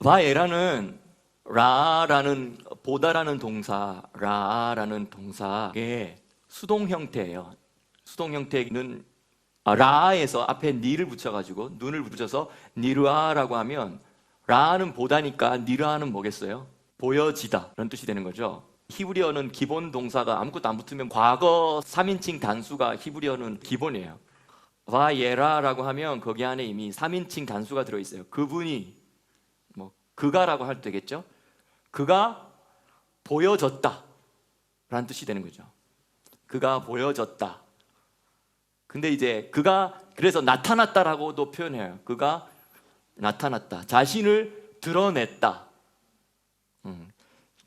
바에라는 라라는 보다라는 동사, 라라는 동사의 수동 형태예요. 수동 형태는 라에서 앞에 니를 붙여가지고 눈을 붙여서 니르아라고 하면 라는 보다니까 니르아는 뭐겠어요? 보여지다 라는 뜻이 되는 거죠. 히브리어는 기본 동사가 아무것도 안 붙으면 과거 3인칭 단수가 히브리어는 기본이에요. 바예라라고 하면 거기 안에 이미 3인칭 단수가 들어있어요. 그분이 그가라고 할 때겠죠. 그가 보여졌다 라는 뜻이 되는 거죠. 그가 보여졌다. 근데 이제 그가 그래서 나타났다라고도 표현해요. 그가 나타났다. 자신을 드러냈다.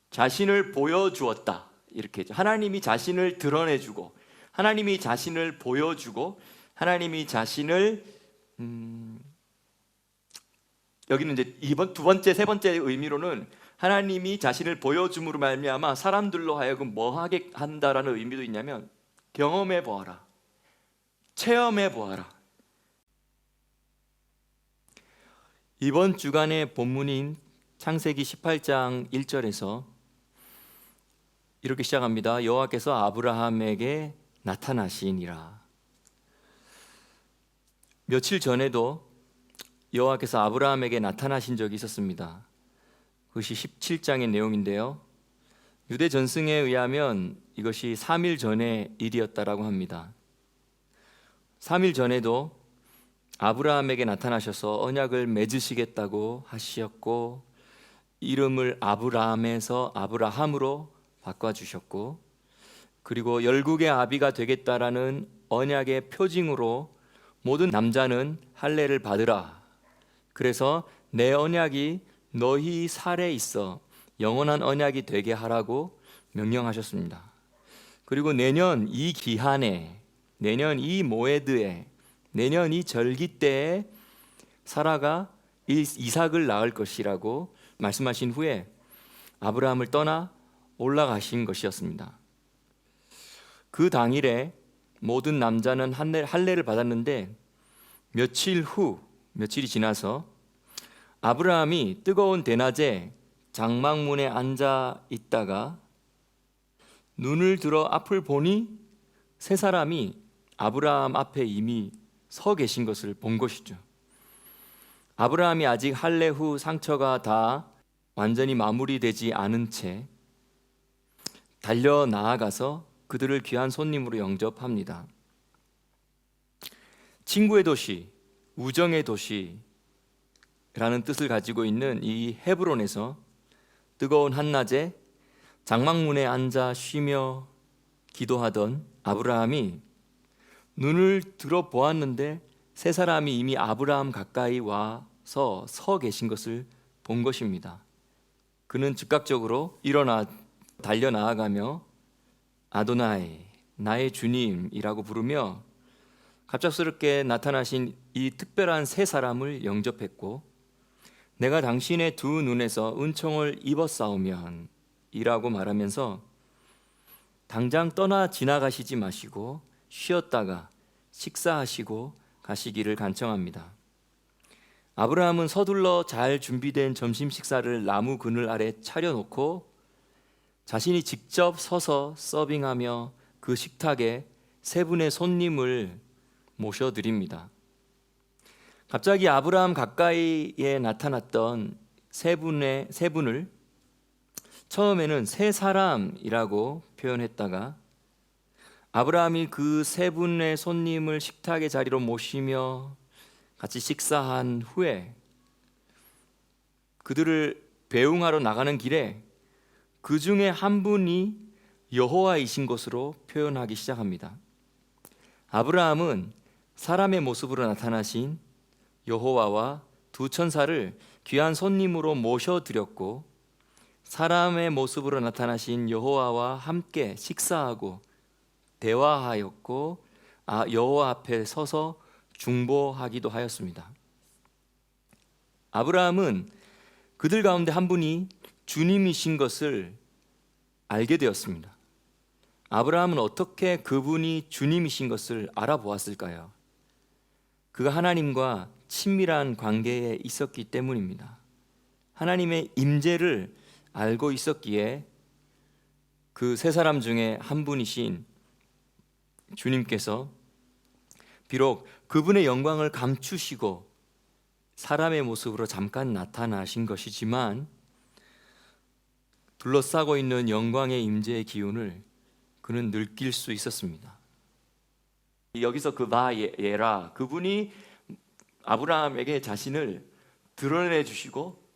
자신을 보여주었다. 이렇게 했죠. 하나님이 자신을 드러내주고, 하나님이 자신을 보여주고, 하나님이 자신을 여기는 이제 두 번째, 세 번째 의미로는 하나님이 자신을 보여줌으로 말미암아 사람들로 하여금 뭐 하게 한다라는 의미도 있냐면 경험해 보아라, 체험해 보아라. 이번 주간의 본문인 창세기 18장 1절에서 이렇게 시작합니다. 여호와께서 아브라함에게 나타나시니라. 며칠 전에도 여호와께서 아브라함에게 나타나신 적이 있었습니다. 그것이 17장의 내용인데요. 유대 전승에 의하면 이것이 3일 전의 일이었다라고 합니다. 3일 전에도 아브라함에게 나타나셔서 언약을 맺으시겠다고 하셨고, 이름을 아브라함에서 아브라함으로 바꿔주셨고, 그리고 열국의 아비가 되겠다라는 언약의 표징으로 모든 남자는 할례를 받으라. 그래서 내 언약이 너희 살에 있어 영원한 언약이 되게 하라고 명령하셨습니다. 그리고 내년 이 기한에, 내년 이 모에드에, 내년 이 절기 때에 사라가 이삭을 낳을 것이라고 말씀하신 후에 아브라함을 떠나 올라가신 것이었습니다. 그 당일에 모든 남자는 할례를 받았는데 며칠이 지나서 아브라함이 뜨거운 대낮에 장막문에 앉아 있다가 눈을 들어 앞을 보니 세 사람이 아브라함 앞에 이미 서 계신 것을 본 것이죠. 아브라함이 아직 할례 후 상처가 다 완전히 마무리되지 않은 채 달려 나아가서 그들을 귀한 손님으로 영접합니다. 친구의 도시, 우정의 도시라는 뜻을 가지고 있는 이 헤브론에서 뜨거운 한낮에 장막문에 앉아 쉬며 기도하던 아브라함이 눈을 들어 보았는데 세 사람이 이미 아브라함 가까이 와서 서 계신 것을 본 것입니다. 그는 즉각적으로 일어나 달려 나아가며 아도나이, 나의 주님이라고 부르며 갑작스럽게 나타나신 이 특별한 세 사람을 영접했고, 내가 당신의 두 눈에서 은총을 입었사오면 이라고 말하면서 당장 떠나 지나가시지 마시고 쉬었다가 식사하시고 가시기를 간청합니다. 아브라함은 서둘러 잘 준비된 점심 식사를 나무 그늘 아래 차려놓고 자신이 직접 서서 서빙하며 그 식탁에 세 분의 손님을 모셔드립니다. 갑자기 아브라함 가까이에 나타났던 세 분을 처음에는 세 사람이라고 표현했다가 아브라함이 그 세 분의 손님을 식탁의 자리로 모시며 같이 식사한 후에 그들을 배웅하러 나가는 길에 그 중에 한 분이 여호와이신 것으로 표현하기 시작합니다. 아브라함은 사람의 모습으로 나타나신 여호와와 두 천사를 귀한 손님으로 모셔드렸고, 사람의 모습으로 나타나신 여호와와 함께 식사하고 대화하였고, 여호와 앞에 서서 중보하기도 하였습니다. 아브라함은 그들 가운데 한 분이 주님이신 것을 알게 되었습니다. 아브라함은 어떻게 그분이 주님이신 것을 알아보았을까요? 그가 하나님과 친밀한 관계에 있었기 때문입니다. 하나님의 임재를 알고 있었기에 그 세 사람 중에 한 분이신 주님께서 비록 그분의 영광을 감추시고 사람의 모습으로 잠깐 나타나신 것이지만 둘러싸고 있는 영광의 임재의 기운을 그는 느낄 수 있었습니다. 여기서 그 바예라, 그분이 아브라함에게 자신을 드러내 주시고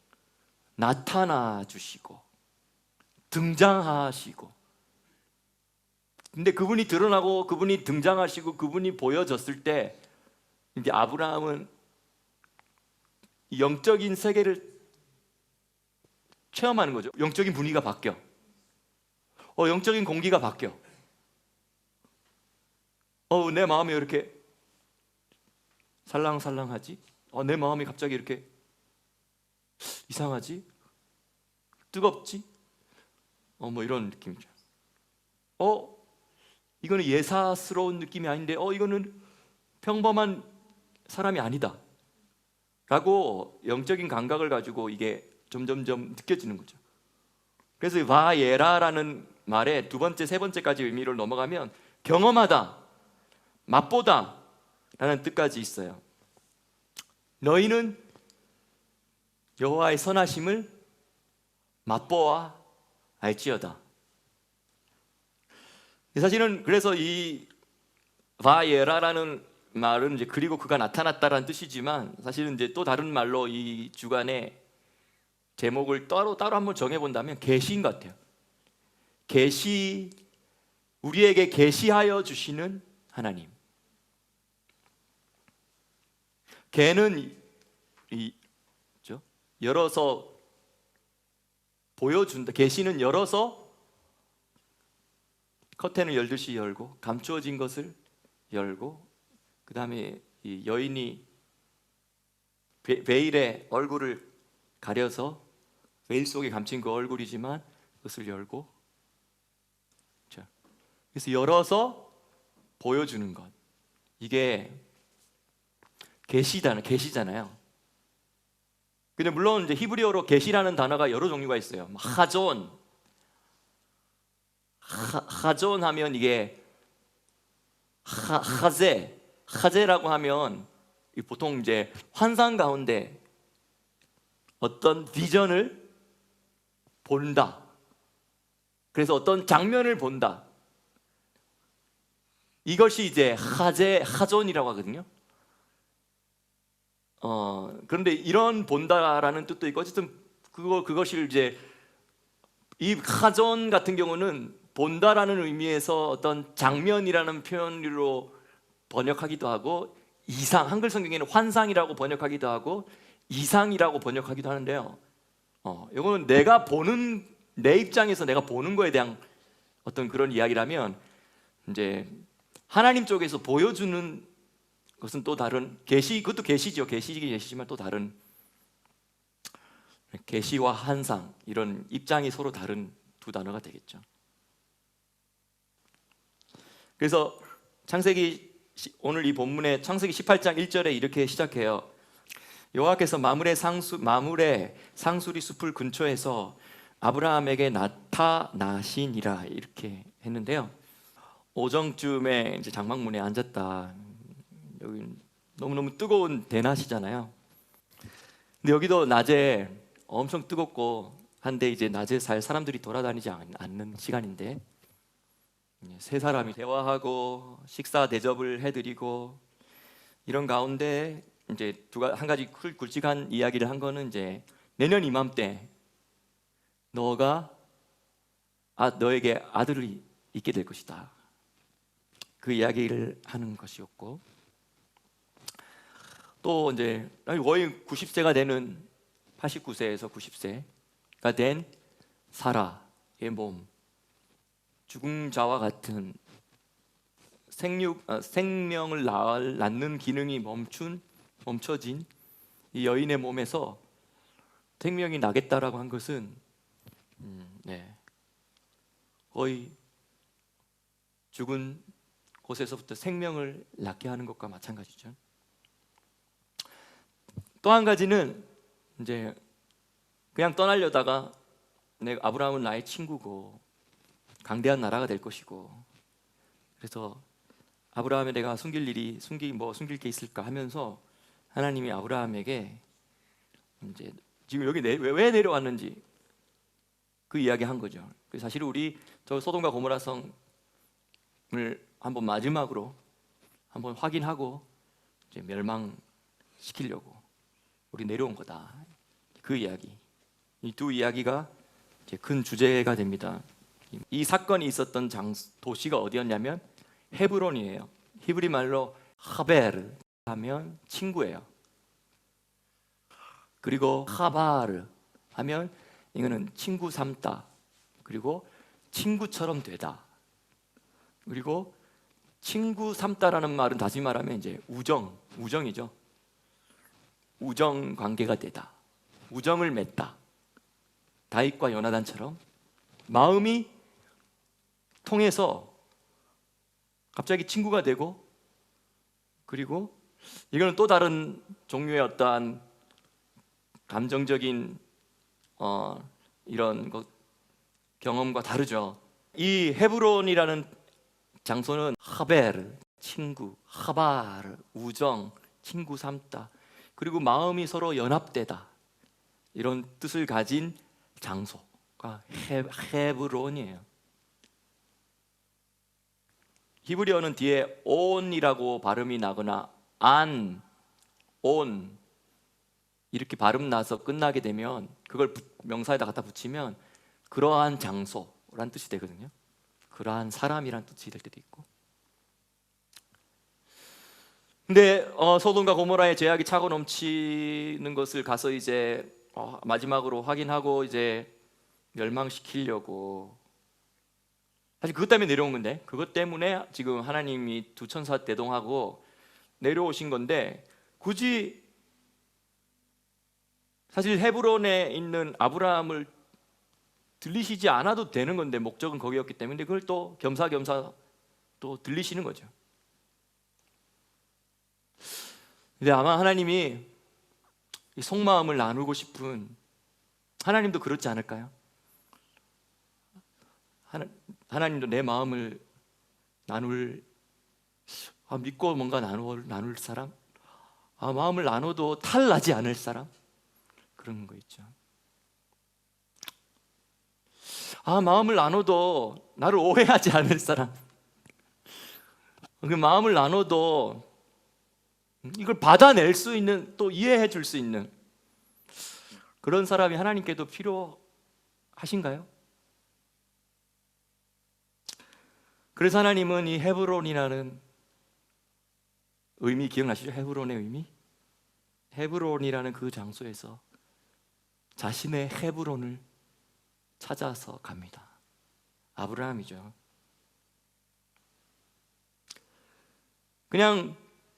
나타나 주시고 등장하시고, 근데 그분이 드러나고 그분이 등장하시고 그분이 보여졌을 때 이제 아브라함은 영적인 세계를 체험하는 거죠. 영적인 분위기가 바뀌어. 영적인 공기가 바뀌어. 내 마음이 왜 이렇게 살랑살랑하지? 내 마음이 갑자기 이렇게 이상하지? 뜨겁지? 뭐 이런 느낌이죠. 이거는 예사스러운 느낌이 아닌데 이거는 평범한 사람이 아니다 라고 영적인 감각을 가지고 이게 점점점 느껴지는 거죠. 그래서 바예라라는 말의 두 번째, 세 번째까지 의미를 넘어가면 경험하다, 맛보다 라는 뜻까지 있어요. 너희는 여호와의 선하심을 맛보아 알지어다. 사실은 그래서 이 바예라라는 말은 이제 그리고 그가 나타났다라는 뜻이지만, 사실은 이제 또 다른 말로 이 주간의 제목을 따로 한번 정해 본다면 계시인 것 같아요. 계시, 우리에게 계시하여 주시는 하나님. 걔는 열어서 보여준다. 계시는 열어서 커튼을 열듯이 열고 감추어진 것을 열고, 그 다음에 이 여인이 베일에 얼굴을 가려서 베일 속에 감춘 그 얼굴이지만 그것을 열고, 그래서 열어서 보여주는 것, 이게 계시잖아요. 근데 물론 이제 히브리어로 계시라는 단어가 여러 종류가 있어요. 하존 하면 이게 하제라고 하면 보통 이제 환상 가운데 어떤 비전을 본다. 그래서 어떤 장면을 본다. 이것이 이제 하존이라고 하거든요. 그런데 이런 본다라는 뜻도 있고, 어쨌든 그것이 이제 이 하존 같은 경우는 본다라는 의미에서 어떤 장면이라는 표현으로 번역하기도 하고, 이상, 한글 성경에는 환상이라고 번역하기도 하고 이상이라고 번역하기도 하는데요. 이거는 내가 보는, 내 입장에서 내가 보는 거에 대한 어떤 그런 이야기라면, 이제 하나님 쪽에서 보여주는 것은 또 다른 계시, 그것도 계시죠. 계시지만 또 다른 계시와 환상, 이런 입장이 서로 다른 두 단어가 되겠죠. 그래서 창세기, 오늘 이 본문의 창세기 18장 1절에 이렇게 시작해요. 여호와께서 마므레 상수리 숲을 근처에서 아브라함에게 나타나시니라, 이렇게 했는데요. 오정쯤에 이제 장막문에 앉았다. 여기 너무너무 뜨거운 대낮이잖아요. 근데 여기도 낮에 엄청 뜨겁고 한데, 이제 낮에 잘 사람들이 돌아다니지 않는 시간인데 세 사람이 대화하고 식사 대접을 해드리고, 이런 가운데 이제 한 가지 굵직한 이야기를 한 거는, 이제 내년 이맘때 너에게 아들이 있게 될 것이다, 그 이야기를 하는 것이었고, 또 이제 거의 90세가 되는 89세에서 90세가 된 사라의 몸, 죽은 자와 같은 생명을 낳는 기능이 멈춰진 이 여인의 몸에서 생명이 나겠다라고 한 것은 거의 죽은 곳에서부터 생명을 낳게 하는 것과 마찬가지죠. 또 한 가지는 이제 그냥 떠나려다가 아브라함은 나의 친구고 강대한 나라가 될 것이고, 그래서 아브라함에 내가 숨길 게 있을까 하면서 하나님이 아브라함에게 이제 지금 여기 왜 내려왔는지 그 이야기 한 거죠. 사실 우리 저 소돔과 고모라 성을 한번 마지막으로 한번 확인하고 이제 멸망시키려고 우리 내려온 거다. 그 이야기, 이 두 이야기가 이제 큰 주제가 됩니다. 이 사건이 있었던 도시가 어디였냐면 헤브론이에요. 히브리 말로 하베르 하면 친구예요. 그리고 하바르 하면 이거는 친구 삼다, 그리고 친구처럼 되다. 그리고 친구 삼다라는 말은 다시 말하면 이제 우정이죠. 우정 관계가 되다, 우정을 맺다. 다윗과 요나단처럼 마음이 통해서 갑자기 친구가 되고, 그리고 이거는 또 다른 종류의 어떠한 감정적인 이런 경험과 다르죠. 이 헤브론이라는 장소는 하벨, 친구, 하바르, 우정, 친구 삼다, 그리고 마음이 서로 연합되다, 이런 뜻을 가진 장소가 헤브론이에요. 히브리어는 뒤에 온이라고 발음이 나거나 온 이렇게 발음 나서 끝나게 되면 그걸 명사에다 갖다 붙이면 그러한 장소란 뜻이 되거든요. 그러한 사람이란 뜻이 될 때도 있고. 근데 소돔과 고모라의 죄악이 차고 넘치는 것을 가서 이제 마지막으로 확인하고 이제 멸망시키려고, 사실 그것 때문에 내려온 건데, 그것 때문에 지금 하나님이 두 천사 대동하고 내려오신 건데, 굳이 사실 헤브론에 있는 아브라함을 들리시지 않아도 되는 건데, 목적은 거기였기 때문에 그걸 또 겸사겸사 또 들리시는 거죠. 근데 아마 하나님이 이 속마음을 나누고 싶은, 하나님도 그렇지 않을까요? 하나님도 내 마음을 믿고 뭔가 나눌 사람, 마음을 나눠도 탈나지 않을 사람, 그런 거 있죠. 마음을 나눠도 나를 오해하지 않을 사람, 그 마음을 나눠도 이걸 받아낼 수 있는, 또 이해해 줄 수 있는 그런 사람이 하나님께도 필요하신가요? 그래서 하나님은 이 헤브론이라는 의미 기억나시죠? 헤브론의 의미? 헤브론이라는 그 장소에서 자신의 헤브론을 찾아서 갑니다. 아브라함이죠. 그냥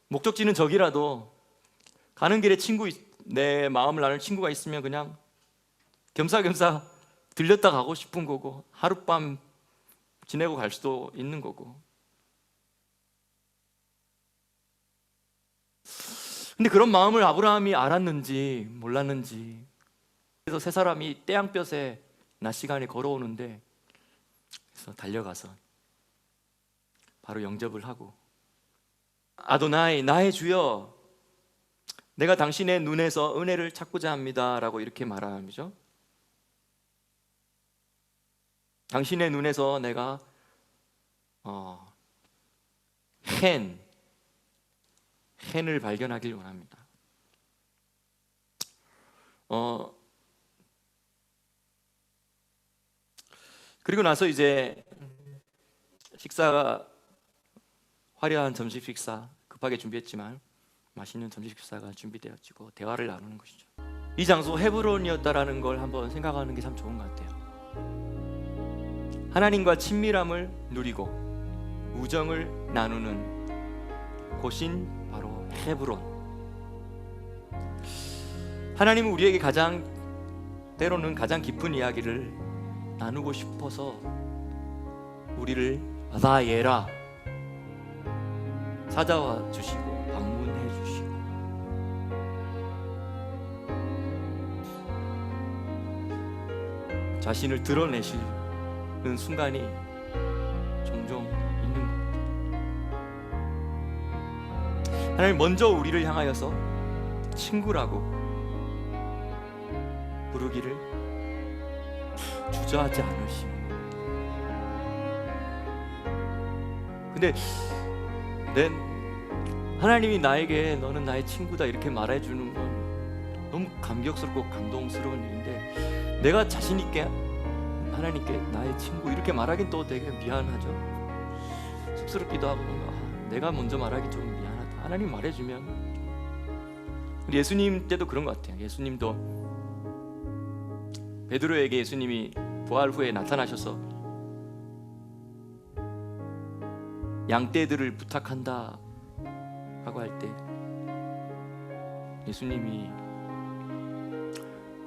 목적지는 저기라도 가는 길에 내 마음을 나눌 친구가 있으면 그냥 겸사겸사 들렸다 가고 싶은 거고, 하룻밤 지내고 갈 수도 있는 거고. 근데 그런 마음을 아브라함이 알았는지 몰랐는지, 그래서 세 사람이 떼양볕에 낮 시간에 걸어오는데, 그래서 달려가서 바로 영접을 하고, 아도나이 나의 주여, 내가 당신의 눈에서 은혜를 찾고자 합니다 라고 이렇게 말함이죠. 당신의 눈에서 내가 헨을 발견하길 원합니다. 그리고 나서 이제 식사가, 화려한 점심 식사 급하게 준비했지만 맛있는 점심 식사가 준비되어지고 대화를 나누는 것이죠. 이 장소 헤브론이었다라는 걸 한번 생각하는 게 참 좋은 것 같아요. 하나님과 친밀함을 누리고 우정을 나누는 곳인 바로 헤브론. 하나님은 우리에게 때로는 가장 깊은 이야기를 나누고 싶어서 우리를 바다예라 찾아와 주시고 방문해 주시고, 자신을 드러내시는 순간이 종종 있는 것. 하나님 먼저 우리를 향하여서 친구라고 부르기를 주저하지 않으시고, 근데 하나님이 나에게 너는 나의 친구다 이렇게 말해주는 건 너무 감격스럽고 감동스러운 일인데, 내가 자신 있게 하나님께 나의 친구 이렇게 말하긴 또 되게 미안하죠. 쑥스럽기도 하고 뭔가 내가 먼저 말하기 좀 미안하다. 하나님 말해주면, 우리 예수님 때도 그런 것 같아요. 예수님도 베드로에게 예수님이 부활 후에 나타나셔서 양떼들을 부탁한다 라고 할 때 예수님이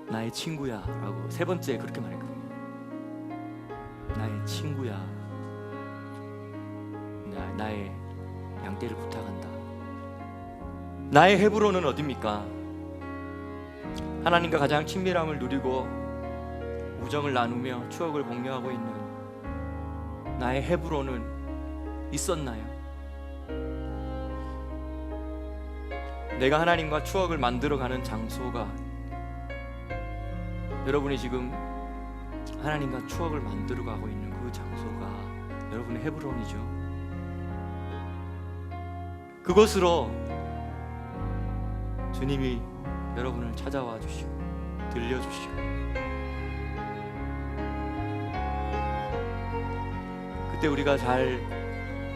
나의 친구야 라고 세 번째 그렇게 말했거든요. 나의 친구야, 나의 양떼를 부탁한다. 나의 헤브론은 어디입니까? 하나님과 가장 친밀함을 누리고 우정을 나누며 추억을 공유하고 있는 나의 헤브론은 있었나요? 내가 하나님과 추억을 만들어가는 장소가, 여러분이 지금 하나님과 추억을 만들어가고 있는 그 장소가 여러분의 헤브론이죠. 그곳으로 주님이 여러분을 찾아와 주시고 들려주시고, 그때 우리가 잘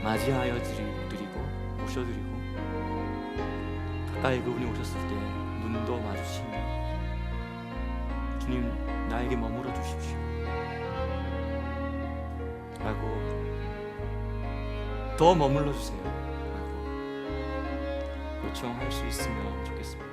맞이하여 드리고 모셔드리고, 가까이 그분이 오셨을 때 눈도 마주치며 주님 나에게 머물러 주십시오 라고, 더 머물러 주세요 라고 요청할 수 있으면 좋겠습니다.